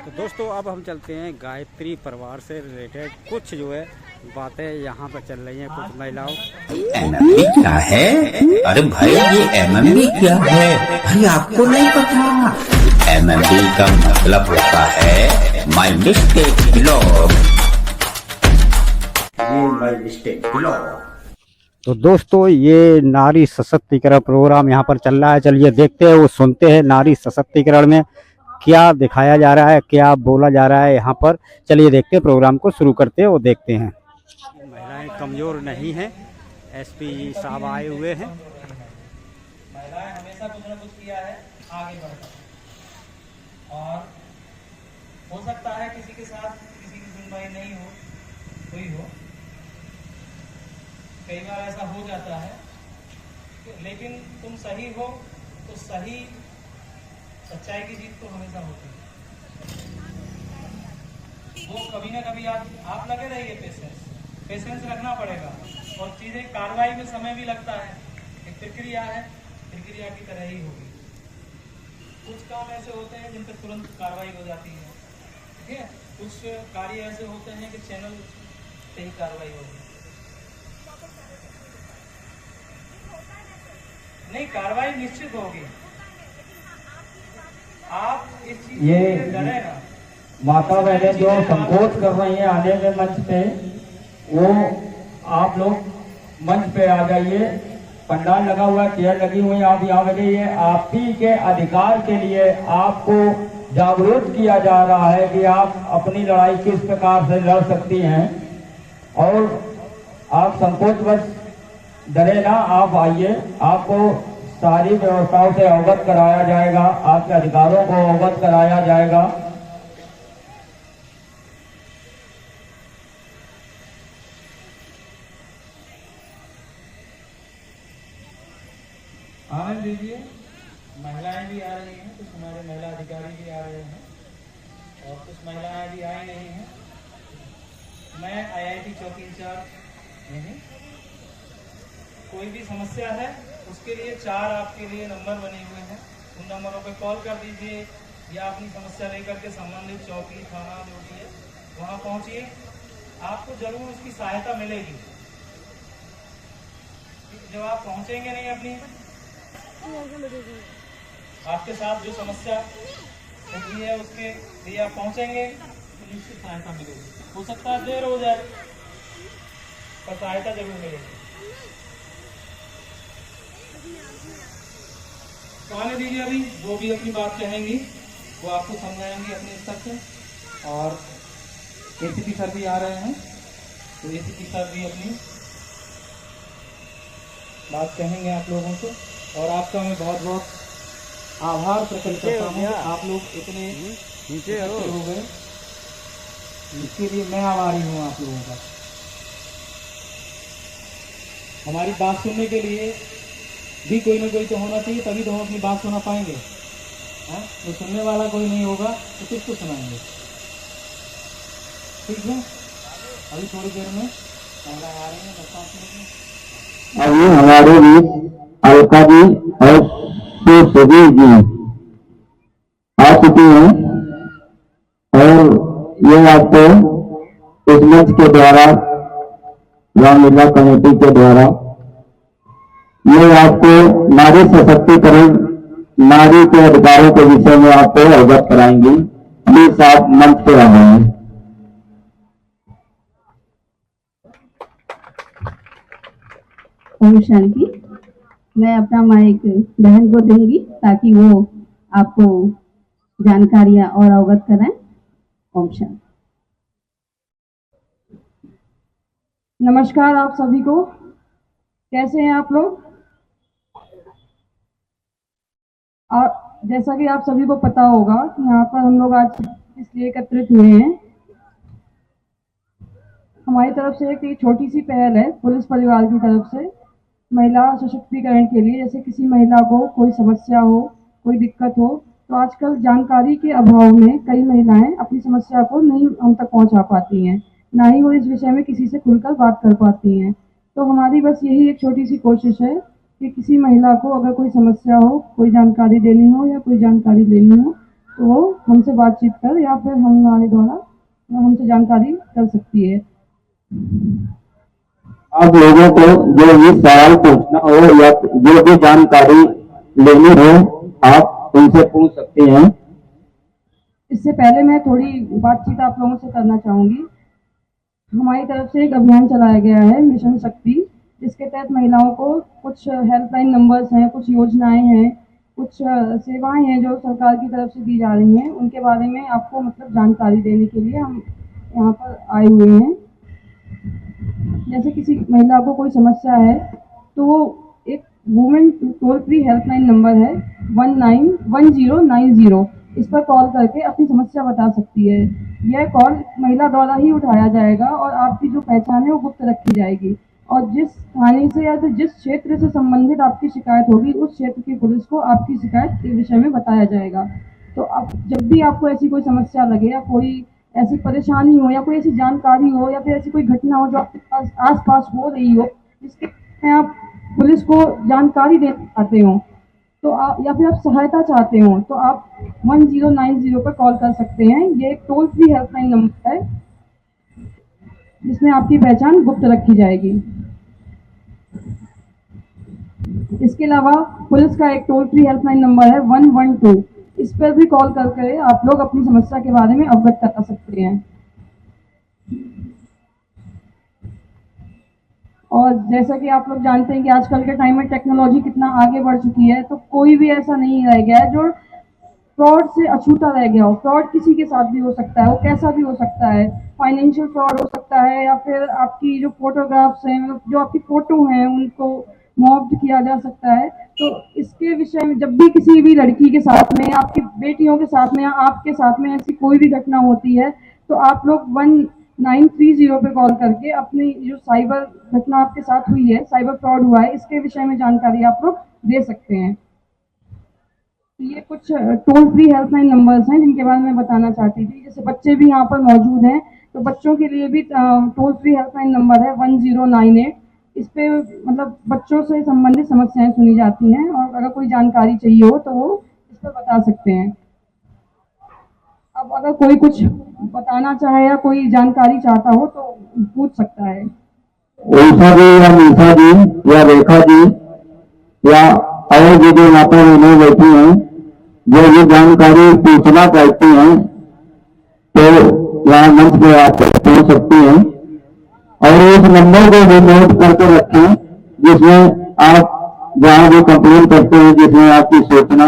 तो दोस्तों अब हम चलते हैं गायत्री परिवार से रिलेटेड कुछ जो है बातें यहाँ पर चल रही हैं कुछ महिलाओं। एमएमबी क्या है? अरे भाई ये एमएमबी क्या है? भाई आपको नहीं पता? एमएमबी का मतलब होता है माय मिस्टेक ब्लॉग। ये माय मिस्टेक ब्लॉग। तो दोस्तों ये नारी सशक्तिकरण प्रोग्राम यहाँ पर चल रहा है। चलिए देखते हैं वो सुनते हैं नारी सशक्तिकरण में क्या दिखाया जा रहा है, क्या बोला जा रहा है यहाँ पर। चलिए देखते हैं, प्रोग्राम को शुरू करते हैं, वो देखते हैं। महिलाएं कमजोर नहीं हैं, एसपी साहब आए हुए हैं। महिलाएं हमेशा कुछ न कुछ किया है, आगे बढ़ता और हो सकता है किसी के साथ किसी की सुनवाई नहीं हुई हो, कई बार ऐसा हो जाता है, लेकिन तुम सही हो तो सही सच्चाई की जीत तो हमेशा होती है। वो कभी ना कभी आप लगे रहिए, पेशेंस रखना पड़ेगा और चीजें कार्रवाई में समय भी लगता है। एक प्रक्रिया है, प्रक्रिया की तरह ही होगी। कुछ काम ऐसे होते हैं जिन पर तुरंत कार्रवाई हो जाती है, ठीक है। कुछ कार्य ऐसे होते हैं कि चैनल से ही कार्रवाई होगी। नहीं, कार्रवाई निश्चित होगी। आप इस चीज ये डरे ना। माता बहने जो संकोच कर रही हैं आने में मंच पे, वो आप लोग मंच पे आ जाइए। पंडाल लगा हुआ, चेयर लगी हुई, आप यहाँ आ जाइए। आप ही के अधिकार के लिए आपको जागरूक किया जा रहा है कि आप अपनी लड़ाई किस प्रकार से लड़ सकती हैं और आप संकोचवश डरे ना, आप आइए। आपको सारी व्यवस्थाओं से अवगत कराया जाएगा, आपके अधिकारों को अवगत कराया जाएगा। आनंद दीजिए। महिलाएं भी आ रही हैं, कुछ हमारे महिला अधिकारी भी आ रहे हैं और कुछ महिलाएं भी आई नहीं हैं। मैं आईआईटी चौकी इंचार्ज नहीं। कोई भी समस्या है उसके लिए 4 आपके लिए नंबर बने हुए हैं, उन नंबरों पे कॉल कर दीजिए या अपनी समस्या लेकर के संबंधित चौकी थाना जो भी है वहाँ पहुँचिए। आपको जरूर उसकी सहायता मिलेगी। जब आप पहुँचेंगे नहीं अपनी, आपके साथ जो समस्या होती है उसके लिए आप पहुँचेंगे तो निश्चित सहायता मिलेगी। हो सकता है देर हो जाए पर सहायता जरूर मिलेगी। तो आने दीजिए, अभी वो भी अपनी बात कहेंगी, वो आपको समझाएंगे अपने स्तर से। और एसीपी सर भी आ रहे हैं, तो एसीपी सर भी अपनी बात कहेंगे आप लोगों से। और आपका मैं बहुत बहुत आभार प्रकट करता हूँ, आप लोग इतने नीचे हो गए, इसके लिए मैं आभारी हूँ आप लोगों का। हमारी बात सुनने के लिए भी कोई ना कोई तो होना चाहिए, तभी तो हम अपनी बात सुना पाएंगे। हाँ, तो सुनने वाला कोई नहीं होगा तो किसको सुनाएंगे? ठीक है, अभी थोड़ी देर में आ रहे हैं। अभी हमारे बीच अलका जी और सुधीर जी आ चुकी हैं और ये आपको इस मंच के द्वारा, रामलीला कमेटी के द्वारा, ये आपको नारी सशक्तिकरण, नारी के अधिकारों के विषय में आपको अवगत कराएंगी। प्लीज आप मंच पे आ जाइए। ओम शांति। मैं अपना माइक बहन को दूंगी ताकि वो आपको जानकारियां और अवगत कराएं। ओम शांति। नमस्कार आप सभी को, कैसे हैं आप लोग? और जैसा कि आप सभी को पता होगा कि यहाँ पर हम लोग आज इसलिए एकत्रित हुए हैं, हमारी तरफ से एक छोटी सी पहल है पुलिस परिवार की तरफ से महिला सशक्तिकरण के लिए। जैसे किसी महिला को कोई समस्या हो, कोई दिक्कत हो, तो आजकल जानकारी के अभाव में कई महिलाएं अपनी समस्या को नहीं हम तक पहुंचा पाती हैं, ना ही वो इस विषय में किसी से खुलकर बात कर पाती हैं। तो हमारी बस यही एक छोटी सी कोशिश है कि किसी महिला को अगर कोई समस्या हो, कोई जानकारी देनी हो या कोई जानकारी लेनी हो, तो वो हमसे बातचीत कर या फिर हमारे द्वारा हमसे जानकारी कर सकती है। आप लोगों को जो भी सवाल पूछना हो या जो भी जानकारी लेनी हो आप उनसे पूछ सकते हैं। इससे पहले मैं थोड़ी बातचीत आप लोगों से करना चाहूँगी। हमारी तरफ से एक अभियान चलाया गया है मिशन शक्ति, जिसके तहत महिलाओं को कुछ हेल्पलाइन नंबर्स हैं, कुछ योजनाएं हैं, कुछ सेवाएं हैं जो सरकार की तरफ से दी जा रही हैं, उनके बारे में आपको मतलब जानकारी देने के लिए हम यहाँ पर आए हुए हैं। जैसे किसी महिला को कोई समस्या है तो वो एक women toll free helpline number है 191090, इस पर कॉल करके अपनी समस्या बता सकती है। यह कॉल महिला द्वारा ही उठाया जाएगा और आपकी जो पहचान है वो गुप्त रखी जाएगी, और जिस थाने से या फिर जिस क्षेत्र से संबंधित आपकी शिकायत होगी उस क्षेत्र की पुलिस को आपकी शिकायत के विषय में बताया जाएगा। तो अब जब भी आपको ऐसी कोई समस्या लगे या कोई ऐसी परेशानी हो या कोई ऐसी जानकारी हो या फिर ऐसी कोई घटना हो जो आपके आस पास हो रही हो जिसके में आप पुलिस को जानकारी देना चाहते हो, तो आप या फिर आप सहायता चाहते हो, तो आप 1090 पर कॉल कर सकते हैं। ये एक टोल फ्री हेल्पलाइन नंबर है जिसमें आपकी पहचान गुप्त रखी जाएगी। इसके अलावा पुलिस का एक टोल फ्री हेल्पलाइन नंबर है 112, इस पर भी कॉल करके आप लोग अपनी समस्या के बारे में अवगत करा सकते हैं। और जैसा कि आप लोग जानते हैं कि आजकल के टाइम में टेक्नोलॉजी कितना आगे बढ़ चुकी है, तो कोई भी ऐसा नहीं रह गया है जो फ्रॉड से अछूता रह गया हो। फ्रॉड किसी के साथ भी हो सकता है, वो कैसा भी हो सकता है। फाइनेंशियल फ्रॉड हो सकता है या फिर आपकी जो फोटोग्राफ्स हैं, मतलब जो आपकी फोटो हैं उनको मॉब्ड किया जा सकता है। तो इसके विषय में जब भी किसी भी लड़की के साथ में, आपकी बेटियों के साथ में या आपके साथ में ऐसी कोई भी घटना होती है तो आप लोग 1930 पे कॉल करके अपनी जो साइबर घटना आपके साथ हुई है, साइबर फ्रॉड हुआ है, इसके विषय में जानकारी आप लोग दे सकते हैं। तो ये कुछ टोल फ्री हेल्पलाइन नंबर्स हैं जिनके बारे में बताना चाहती थी। जैसे बच्चे भी यहाँ पर मौजूद हैं, तो बच्चों के लिए भी टोल फ्री हेल्पलाइन नंबर है 1098। इस पे मतलब बच्चों से संबंधित समस्याएं सुनी जाती हैं और अगर कोई जानकारी चाहिए हो तो वो इस पर बता सकते हैं। अब अगर कोई कुछ बताना चाहे या कोई जानकारी चाहता हो तो पूछ सकता है। उषा जी या मीसा जी या रेखा जी या और जो यहाँ पर उन्हें बैठी हैं, जो ये जानकारी पूछना चाहती हैं तो यहाँ मंच पे आप पहुंच सकती हैं। और इस नंबर को भी नोट करके रखें जिसमें आप जहाँ भी कंप्लेन करते हैं, जिसमें आपकी सूचना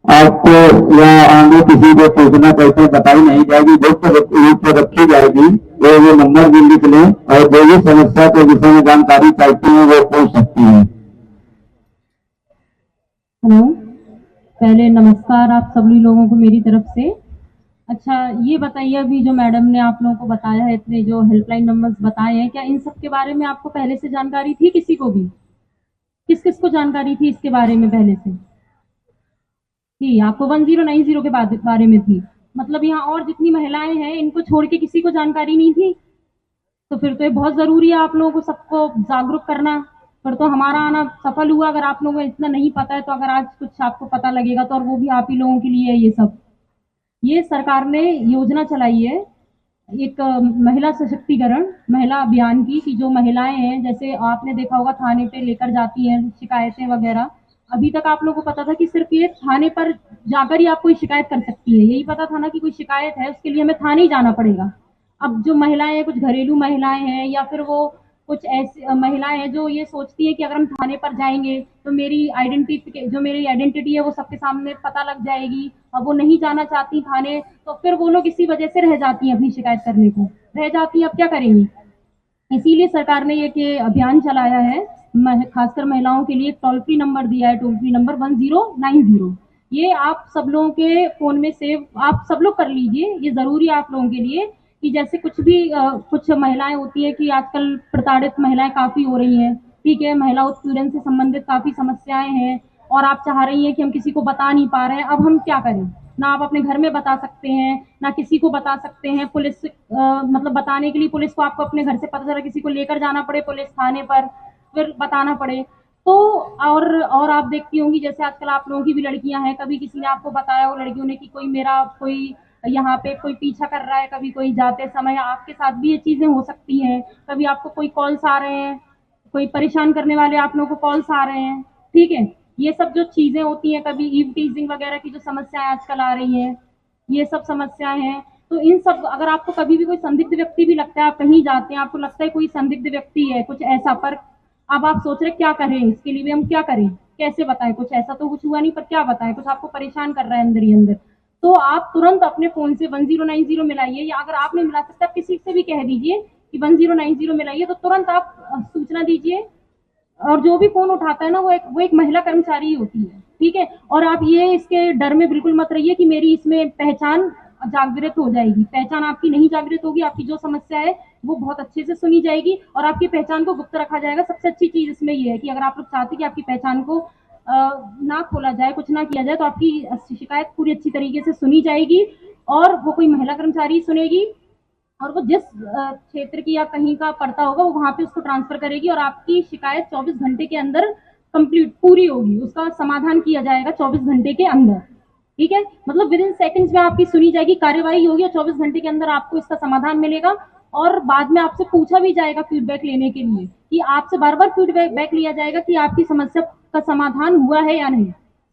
आपको या आगे किसी को सूचना कैसे बताई नहीं जाएगी, गुप्त रूप से रखी जाएगी। वो नंबर भी लिख लें और जो भी समस्या के विषय में जानकारी चाहती हैं वो पूछ सकती हैं। हेलो, पहले नमस्कार आप सभी लोगों को मेरी तरफ से। अच्छा, ये बताइए अभी जो मैडम ने आप लोगों को बताया है, इतने जो हेल्पलाइन नंबर्स बताए हैं, क्या इन सब के बारे में आपको पहले से जानकारी थी? किसी को भी किस किस को जानकारी थी इसके बारे में पहले से? थी आपको 1090 के बारे में थी? मतलब यहाँ और जितनी महिलाएं हैं इनको छोड़ के किसी को जानकारी नहीं थी? तो फिर तो ये बहुत ज़रूरी है आप लोगों को सबको जागरूक करना। फिर तो हमारा आना सफल हुआ। अगर आप लोगों को इतना नहीं पता है तो अगर आज कुछ आपको पता लगेगा तो, और वो भी आप ही लोगों के लिए है। ये सब ये सरकार ने योजना चलाई है एक महिला सशक्तिकरण महिला अभियान की, कि जो महिलाएं हैं, जैसे आपने देखा होगा थाने पे लेकर जाती हैं शिकायतें वगैरह। अभी तक आप लोगों को पता था कि सिर्फ ये थाने पर जाकर ही आप कोई शिकायत कर सकती है, यही पता था ना कि कोई शिकायत है उसके लिए हमें थाने ही जाना पड़ेगा। अब जो महिलाएं हैं, कुछ घरेलू महिलाएं हैं या फिर वो कुछ ऐसी महिलाएं हैं जो ये सोचती है कि अगर हम थाने पर जाएंगे तो मेरी आइडेंटिटी है वो सबके सामने पता लग जाएगी, अब वो नहीं जाना चाहती थाने, तो फिर वो लोग इसी वजह से रह जाती हैं, अपनी शिकायत करने को रह जाती हैं। अब क्या करेंगी? इसीलिए सरकार ने ये अभियान चलाया है, खासकर महिलाओं के लिए एक टोल फ्री नंबर दिया है, टोल फ्री नंबर 1090। ये आप सब लोगों के फ़ोन में सेव आप सब लोग कर लीजिए। ये ज़रूरी है आप लोगों के लिए कि जैसे कुछ भी कुछ महिलाएं होती है कि आजकल प्रताड़ित महिलाएं काफ़ी हो रही हैं, ठीक है, महिला उत्पीड़न से संबंधित काफ़ी समस्याएं हैं और आप चाह रही हैं कि हम किसी को बता नहीं पा रहे हैं। अब हम क्या करें? ना आप अपने घर में बता सकते हैं ना किसी को बता सकते हैं। पुलिस मतलब बताने के लिए पुलिस को आपको अपने घर से पता चला किसी को लेकर जाना पड़े पुलिस थाने पर, फिर बताना पड़े। तो और आप देखती होंगी जैसे आजकल आप लोगों की भी लड़कियां हैं, कभी किसी ने आपको बताया हो लड़कियों ने कि कोई मेरा कोई यहाँ पे कोई पीछा कर रहा है, कभी कोई जाते समय आपके साथ भी ये चीजें हो सकती हैं। कभी आपको कोई कॉल्स आ रहे हैं, कोई परेशान करने वाले आप लोगों को कॉल्स आ रहे हैं, ठीक है। ये सब जो चीजें होती हैं, कभी ईव टीजिंग वगैरह की जो समस्याएं आजकल आ रही हैं, ये सब समस्याएं हैं। तो इन सब अगर आपको कभी भी कोई संदिग्ध व्यक्ति भी लगता है, आप कहीं जाते हैं आपको लगता है कोई संदिग्ध व्यक्ति है कुछ ऐसा, पर अब आप सोच रहे क्या करें, इसके लिए भी हम क्या करें, कैसे बताएं, कुछ ऐसा तो कुछ हुआ नहीं पर क्या बताएं, कुछ आपको परेशान कर रहा है अंदर ही अंदर, तो आप तुरंत अपने फोन से 1090 मिलाइए, या अगर आप नहीं मिला सकते आप किसी से भी कह दीजिए कि 1090 मिलाइए, तो तुरंत आप सूचना दीजिए। और जो भी फोन उठाता है ना वो एक महिला कर्मचारी ही होती है, ठीक है। और आप ये इसके डर में बिल्कुल मत रहिए कि मेरी इसमें पहचान जागृत हो जाएगी, पहचान आपकी नहीं जागृत होगी, आपकी जो समस्या है वो बहुत अच्छे से सुनी जाएगी और आपकी पहचान को गुप्त रखा जाएगा। सबसे अच्छी चीज इसमें ये है कि अगर आप लोग चाहते हैं कि आपकी पहचान को ना खोला जाए, कुछ ना किया जाए, तो आपकी शिकायत पूरी अच्छी तरीके से सुनी जाएगी और वो कोई महिला कर्मचारी सुनेगी और वो जिस क्षेत्र की या कहीं का पड़ता होगा वो वहां पे उसको ट्रांसफर करेगी और आपकी शिकायत 24 घंटे के अंदर कंप्लीट पूरी होगी, उसका समाधान किया जाएगा 24 घंटे के अंदर, ठीक है। मतलब विद इन सेकंड्स में आपकी सुनी जाएगी, कार्यवाही होगी और 24 घंटे के अंदर आपको इसका समाधान मिलेगा। और बाद में आपसे पूछा भी जाएगा फीडबैक लेने के लिए, कि आपसे बार बार फीडबैक लिया जाएगा कि आपकी समस्या का समाधान हुआ है या नहीं।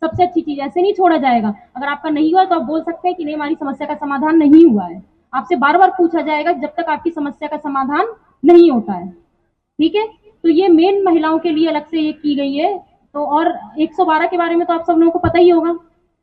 सबसे अच्छी चीज, ऐसे नहीं छोड़ा जाएगा। अगर आपका नहीं हुआ तो आप बोल सकते हैं कि नहीं हमारी समस्या का समाधान नहीं हुआ है, आपसे बार बार पूछा जाएगा जब तक आपकी समस्या का समाधान नहीं होता है, ठीक है। तो ये मेन महिलाओं के लिए अलग से ये की गई है। तो और 112 के बारे में तो आप सब लोगों को पता ही होगा,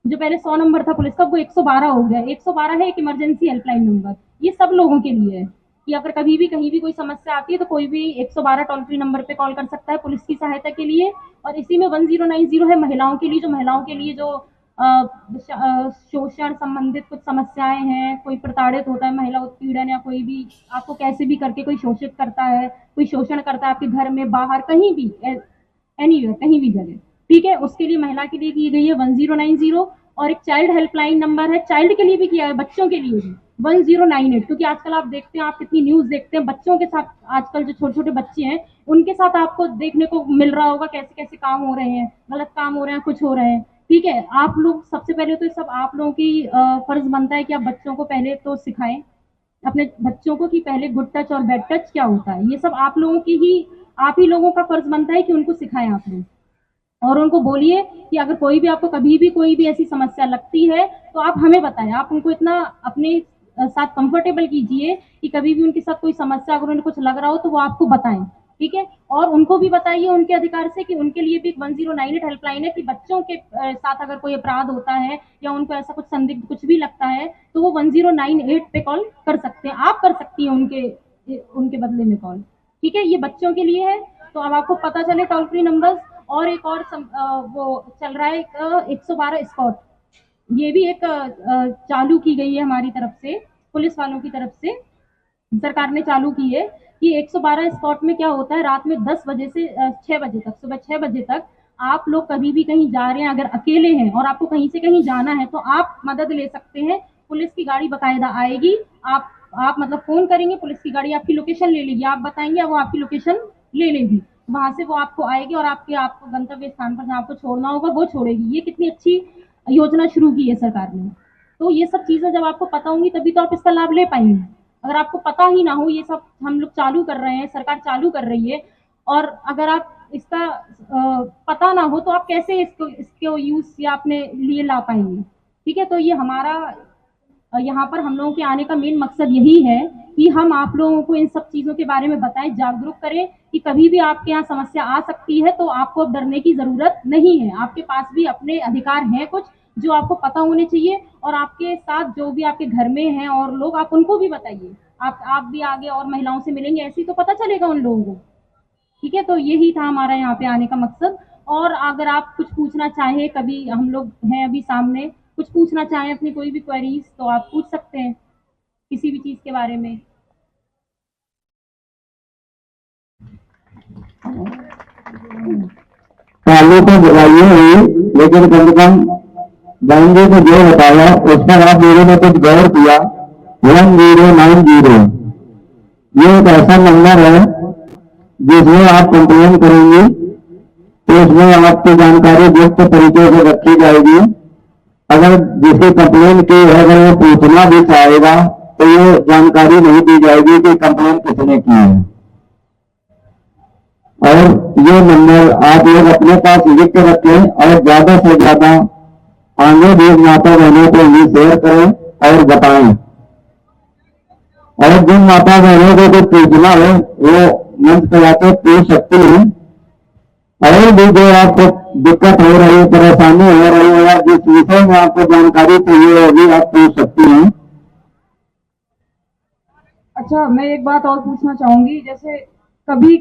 जो पहले 100 नंबर था पुलिस का वो 112 हो गया। 112 है एक इमरजेंसी हेल्पलाइन नंबर, ये सब लोगों के लिए है कि अगर कभी भी कहीं भी कोई समस्या आती है तो कोई भी 112 टोल फ्री नंबर पे कॉल कर सकता है पुलिस की सहायता के लिए। और इसी में 1090 है महिलाओं के लिए, जो महिलाओं के लिए जो शोषण संबंधित कुछ समस्याएं हैं, कोई प्रताड़ित होता है, महिला उत्पीड़न या कोई भी आपको कैसे भी करके कोई शोषित करता है, कोई शोषण करता है आपके घर में बाहर कहीं भी एनीवेयर कहीं भी जगह, ठीक है, उसके लिए महिला के लिए की गई है 1090। और एक चाइल्ड हेल्पलाइन नंबर है, चाइल्ड के लिए भी किया है, बच्चों के लिए भी 1098, क्योंकि आजकल आप देखते हैं, आप कितनी न्यूज देखते हैं बच्चों के साथ, आजकल जो छोटे छोटे बच्चे हैं उनके साथ आपको देखने को मिल रहा होगा कैसे कैसे काम हो रहे हैं, गलत काम हो रहे हैं, कुछ हो रहे हैं, ठीक है। आप लोग सबसे पहले तो सब आप लोगों की फर्ज बनता है कि आप बच्चों को पहले तो सिखाएं, अपने बच्चों को, कि पहले गुड टच और बैड टच क्या होता है। ये सब आप लोगों की ही, आप ही लोगों का फर्ज बनता है कि उनको सिखाएं आप लोग, और उनको बोलिए कि अगर कोई भी आपको कभी भी कोई भी ऐसी समस्या लगती है तो आप हमें बताएं। आप उनको इतना अपने साथ कंफर्टेबल कीजिए कि कभी भी उनके साथ कोई समस्या अगर उन्हें कुछ लग रहा हो तो वो आपको बताएं, ठीक है। और उनको भी बताइए उनके अधिकार से कि उनके लिए भी 1098 हेल्पलाइन है, कि बच्चों के साथ अगर कोई अपराध होता है या उनको ऐसा कुछ संदिग्ध कुछ भी लगता है तो वो 1098 पे कॉल कर सकते हैं, आप कर सकती हैं उनके बदले में कॉल, ठीक है। ये बच्चों के लिए है। तो अब आपको पता चले टोल फ्री नंबर। और एक और वो चल रहा है 112 स्पॉट, ये भी एक चालू की गई है हमारी तरफ से, पुलिस वालों की तरफ से सरकार ने चालू की है कि 112 स्पॉट में क्या होता है, रात में 10 बजे से 6 बजे तक, सुबह 6 बजे तक आप लोग कभी भी कहीं जा रहे हैं, अगर अकेले हैं और आपको कहीं से कहीं जाना है तो आप मदद ले सकते हैं। पुलिस की गाड़ी बाकायदा आएगी, आप मतलब फोन करेंगे, पुलिस की गाड़ी आपकी लोकेशन ले लेगी, आप बताएंगे वो आपकी लोकेशन ले लेगी, वहां से वो आपको आएगी और आपको गंतव्य स्थान पर जहाँ आपको छोड़ना होगा वो छोड़ेगी। ये कितनी अच्छी योजना शुरू की है सरकार ने। तो ये सब चीजें जब आपको पता होंगी तभी तो आप इसका लाभ ले पाएंगे। अगर आपको पता ही ना हो, ये सब हम लोग चालू कर रहे हैं, सरकार चालू कर रही है, और अगर आप इसका पता ना हो तो आप कैसे इसको यूज या अपने लिए ला पाएंगे, ठीक है। तो ये हमारा यहाँ पर हम लोगों के आने का मेन मकसद यही है कि हम आप लोगों को इन सब चीजों के बारे में बताएं, जागरूक करें कि कभी भी आपके यहाँ समस्या आ सकती है तो आपको अब डरने की जरूरत नहीं है। आपके पास भी अपने अधिकार हैं कुछ जो आपको पता होने चाहिए, और आपके साथ जो भी आपके घर में हैं और लोग, आप उनको भी बताइए। आप भी आगे और महिलाओं से मिलेंगे, ऐसे ही तो पता चलेगा उन लोगों को, ठीक है। तो यही था हमारा यहाँ पे आने का मकसद। और अगर आप कुछ पूछना चाहें, कभी हम लोग हैं अभी सामने, कुछ पूछना चाहें अपनी कोई भी क्वेरीज तो आप पूछ सकते हैं किसी भी चीज के बारे में। चालू तो बुराइए हुई, लेकिन कम से कम जाएंगे तो जो बताया उस पर आप लोगों ने कुछ गौर किया। 1090 ये एक ऐसा नंबर है जिसमें आप कंप्लेन करेंगे तो उसमें आपकी जानकारी गुप्त तरीके से रखी जाएगी। अगर जिसकी कंप्लेन की है अगर वो पूछना भी चाहेगा तो ये जानकारी नहीं दी जाएगी कि कंप्लेन किसने की है। और ये नंबर आप लोग अपने पास लिख के रखें और ज्यादा से ज्यादा आगे भी माता बहनों को भी शेयर करें और बताएं। और जिन माता बहनों को कुछ पूछना है वो मंच पर आकर पूछ सकती हैं। और भी जो आपको दिक्कत हो रही है, परेशानी हो रही है या जिस विषय में आपको जानकारी चाहिए वो भी आप पूछ सकती हैं। अच्छा, मैं एक बात और पूछना चाहूंगी, जैसे कभी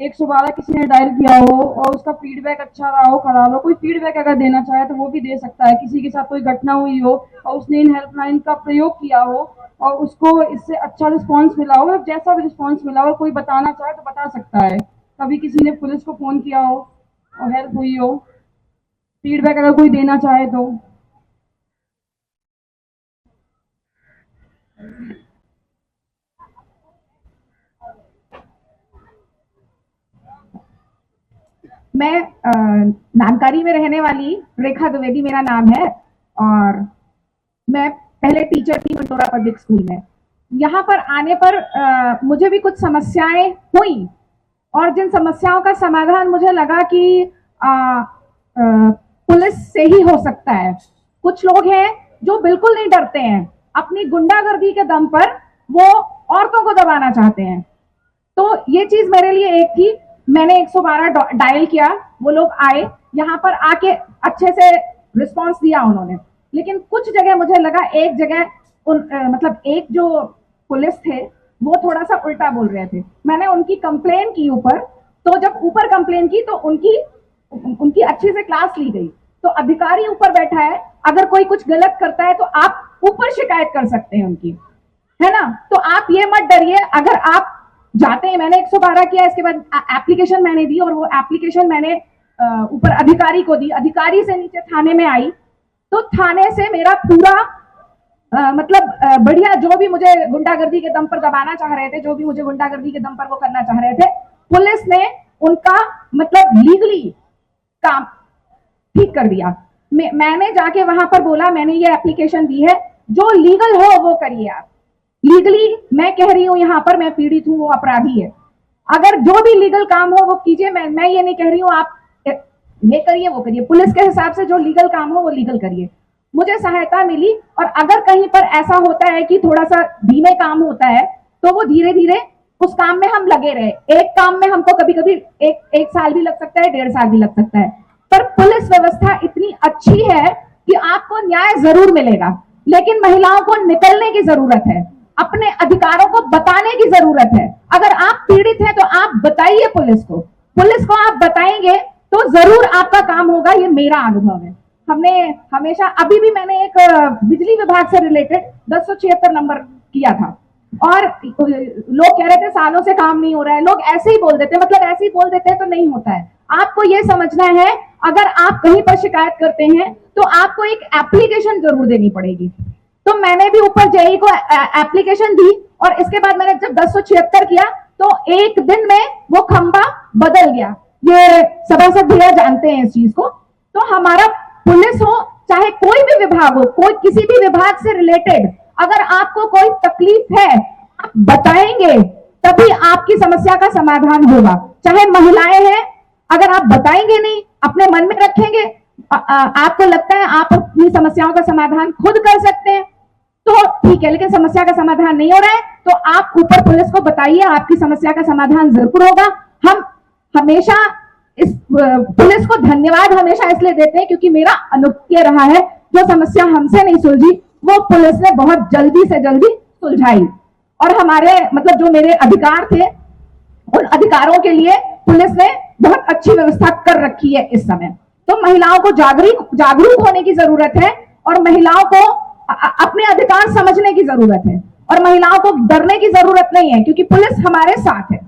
112 किसी ने डायल किया हो और उसका फीडबैक अच्छा रहा हो, खराब हो, कोई फीडबैक अगर देना चाहे तो वो भी दे सकता है। किसी के साथ कोई घटना हुई हो और उसने इन हेल्पलाइन का प्रयोग किया हो और उसको इससे अच्छा रिस्पांस मिला हो, जैसा भी रिस्पांस मिला हो, कोई बताना चाहे तो बता सकता है। कभी किसी ने पुलिस को फोन किया हो और हेल्प हुई हो, फीडबैक अगर कोई देना चाहे तो। मैं नानकारी में रहने वाली रेखा द्विवेदी मेरा नाम है और मैं पहले टीचर थी मंटोरा पब्लिक स्कूल में। यहाँ पर आने पर मुझे भी कुछ समस्याएं हुई और जिन समस्याओं का समाधान मुझे लगा कि पुलिस से ही हो सकता है। कुछ लोग हैं जो बिल्कुल नहीं डरते हैं, अपनी गुंडागर्दी के दम पर वो औरतों को दबाना चाहते हैं। तो ये चीज मेरे लिए एक थी। मैंने 112 डायल किया, वो लोग आए, यहाँ पर आके अच्छे से रिस्पांस दिया उन्होंने। लेकिन कुछ जगह मुझे लगा, एक जगह मतलब एक जो पुलिस थे वो थोड़ा सा उल्टा बोल रहे थे। मैंने उनकी कंप्लेन की ऊपर, तो जब ऊपर कंप्लेन की तो उनकी अच्छे से क्लास ली गई। तो अधिकारी ऊपर बैठा है, अगर कोई कुछ गलत करता है तो आप ऊपर शिकायत कर सकते हैं उनकी, है ना। तो आप ये मत डरिए, अगर आप जाते हैं, मैंने 112 किया, इसके बाद एप्लीकेशन मैंने दी और वो एप्लीकेशन मैंने ऊपर अधिकारी को दी, अधिकारी से नीचे थाने में आई। तो थाने से मेरा पूरा मतलब बढ़िया, जो भी मुझे गुंडागर्दी के दम पर दबाना चाह रहे थे, जो भी मुझे गुंडागर्दी के दम पर वो करना चाह रहे थे, पुलिस ने उनका मतलब लीगली काम ठीक कर दिया। मैंने जाके वहां पर बोला, मैंने ये एप्लीकेशन दी है, जो लीगल हो वो करिए आप। लीगली मैं कह रही हूँ, यहाँ पर मैं पीड़ित हूँ, वो अपराधी है। अगर जो भी लीगल काम हो वो कीजिए। मैं ये नहीं कह रही हूँ आप ये करिए वो करिए, पुलिस के हिसाब से जो लीगल काम हो वो लीगल करिए। मुझे सहायता मिली। और अगर कहीं पर ऐसा होता है कि थोड़ा सा धीमे काम होता है तो वो धीरे धीरे उस काम में हम लगे रहे। एक काम में हमको कभी कभी एक साल भी लग सकता है, 1.5 साल भी लग सकता है, पर पुलिस व्यवस्था इतनी अच्छी है कि आपको न्याय जरूर मिलेगा। लेकिन महिलाओं को निकलने की जरूरत है, अपने अधिकारों को बताने की जरूरत है। अगर आप पीड़ित हैं तो आप बताइए पुलिस को आप बताएंगे तो जरूर आपका काम होगा। ये मेरा अनुभव है। हमने हमेशा, अभी भी मैंने एक बिजली विभाग से रिलेटेड 1076 नंबर किया था और लोग कह रहे थे सालों से काम नहीं हो रहा है। लोग ऐसे ही बोल देते, मतलब ऐसे ही बोल देते हैं तो नहीं होता है। आपको ये समझना है, अगर आप कहीं पर शिकायत करते हैं तो आपको एक एप्लीकेशन जरूर देनी पड़ेगी। तो मैंने भी ऊपर जेई को एप्लीकेशन दी और इसके बाद मैंने जब 1076 किया तो एक दिन में वो खंबा बदल गया। ये सभासद भैया जानते हैं इस चीज को। तो हमारा पुलिस हो चाहे कोई भी विभाग हो, कोई किसी भी विभाग से रिलेटेड, अगर आपको कोई तकलीफ है आप बताएंगे तभी आपकी समस्या का समाधान होगा। चाहे महिलाएं हैं, अगर आप बताएंगे नहीं, अपने मन में रखेंगे, आपको लगता है आप अपनी समस्याओं का समाधान खुद कर सकते हैं तो ठीक है, लेकिन समस्या का समाधान नहीं हो रहा है तो आप ऊपर पुलिस को बताइए, आपकी समस्या का समाधान जरूर होगा। हम हमेशा इस पुलिस को धन्यवाद हमेशा इसलिए देते हैं क्योंकि मेरा अनुभव ये रहा है, जो समस्या हमसे नहीं सुलझी वो पुलिस ने बहुत जल्दी से जल्दी सुलझाई। और हमारे मतलब जो मेरे अधिकार थे उन अधिकारों के लिए पुलिस ने बहुत अच्छी व्यवस्था कर रखी है इस समय। तो महिलाओं को जागरूक होने की जरूरत है और महिलाओं को अपने अधिकार समझने की जरूरत है और महिलाओं को डरने की जरूरत नहीं है क्योंकि पुलिस हमारे साथ है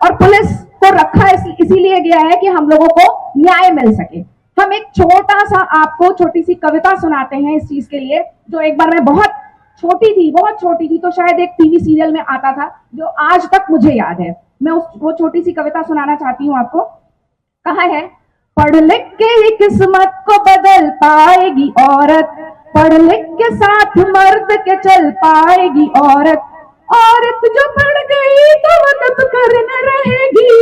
और पुलिस को रखा इसीलिए गया है कि हम लोगों को न्याय मिल सके। हम एक छोटा सा आपको छोटी सी कविता सुनाते हैं इस चीज के लिए, जो एक बार मैं बहुत छोटी थी तो शायद एक टीवी सीरियल में आता था, जो आज तक मुझे याद है। मैं वो छोटी सी कविता सुनाना चाहती हूँ आपको। कहा है, पढ़ लिख के ही किस्मत को बदल पाएगी औरत, पढ़ लिख के साथ मर्द के चल पाएगी औरत। औरत जो पढ़ गई तो वो तब करने रहेगी,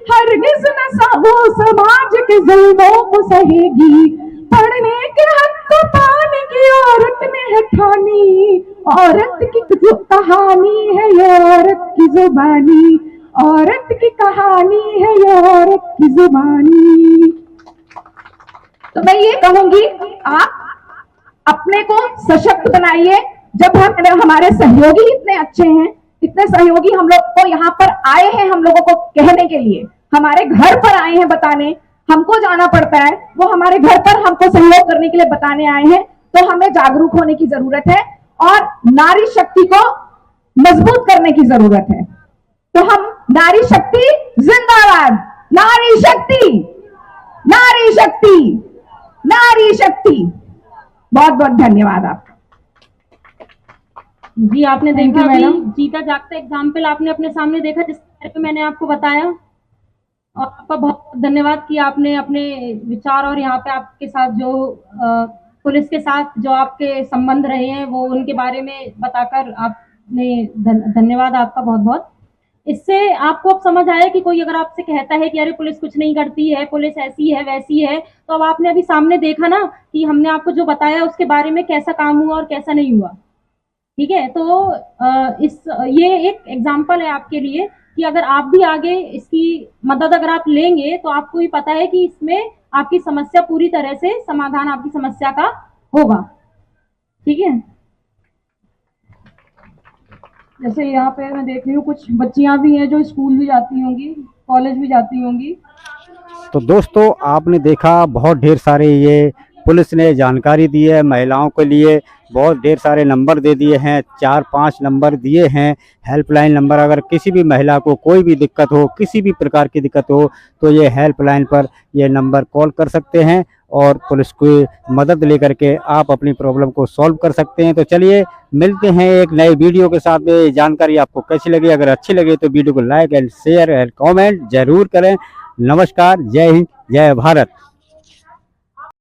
हरगिज न वो समाज के जुल्मों को सहेगी। पढ़ने के हक को पाने की औरत ने है ठानी, औरत की जो कहानी है ये औरत की जुबानी, औरत की कहानी है ये औरत की जुबानी। तो मैं ये कहूंगी, आप अपने को सशक्त बनाइए। जब हमारे सहयोगी इतने अच्छे हैं, इतने सहयोगी हम लोग को यहाँ पर आए हैं हम लोगों को कहने के लिए, हमारे घर पर आए हैं बताने, हमको जाना पड़ता है, वो हमारे घर पर हमको सहयोग करने के लिए बताने आए हैं। तो हमें जागरूक होने की जरूरत है और नारी शक्ति को मजबूत करने की जरूरत है। तो हम नारी शक्ति जिंदाबाद, नारी शक्ति, नारी शक्ति, नारी शक्ति। बहुत बहुत धन्यवाद आपका। जी आपने Thank देखा you, अभी madam। जीता जागता एग्जाम्पल आपने अपने सामने देखा, जिस तरह पे मैंने आपको बताया, और आपका बहुत धन्यवाद कि आपने अपने विचार और यहाँ पे आपके साथ जो पुलिस के साथ जो आपके संबंध रहे हैं वो उनके बारे में बताकर आपने धन्यवाद आपका बहुत बहुत। इससे आपको अब समझ आया कि कोई अगर आपसे कहता है कि अरे पुलिस कुछ नहीं करती है, पुलिस ऐसी है वैसी है, तो अब आपने अभी सामने देखा ना कि हमने आपको जो बताया उसके बारे में कैसा काम हुआ और कैसा नहीं हुआ। ठीक है, तो ये एक एग्जाम्पल है आपके लिए कि अगर आप भी आगे इसकी मदद अगर आप लेंगे तो आपको भी पता है कि इसमें आपकी समस्या पूरी तरह से समाधान आपकी समस्या का होगा। ठीक है, जैसे यहाँ पे मैं देख रही हूँ कुछ बच्चियाँ भी हैं जो स्कूल भी जाती होंगी, कॉलेज भी जाती होंगी। तो दोस्तों आपने देखा बहुत ढेर सारे ये पुलिस ने जानकारी दी है महिलाओं के लिए, बहुत ढेर सारे नंबर दे दिए हैं, 4-5 नंबर दिए हैं हेल्पलाइन नंबर। अगर किसी भी महिला को कोई भी दिक्कत हो, किसी भी प्रकार की दिक्कत हो तो ये हेल्पलाइन पर ये नंबर कॉल कर सकते हैं और पुलिस की मदद लेकर के आप अपनी प्रॉब्लम को सॉल्व कर सकते हैं। तो चलिए मिलते हैं एक नए वीडियो के साथ में। जानकारी आपको कैसी लगी? अगर अच्छी लगे तो वीडियो को like and share and comment जरूर करें। नमस्कार, जय हिंद, जय भारत।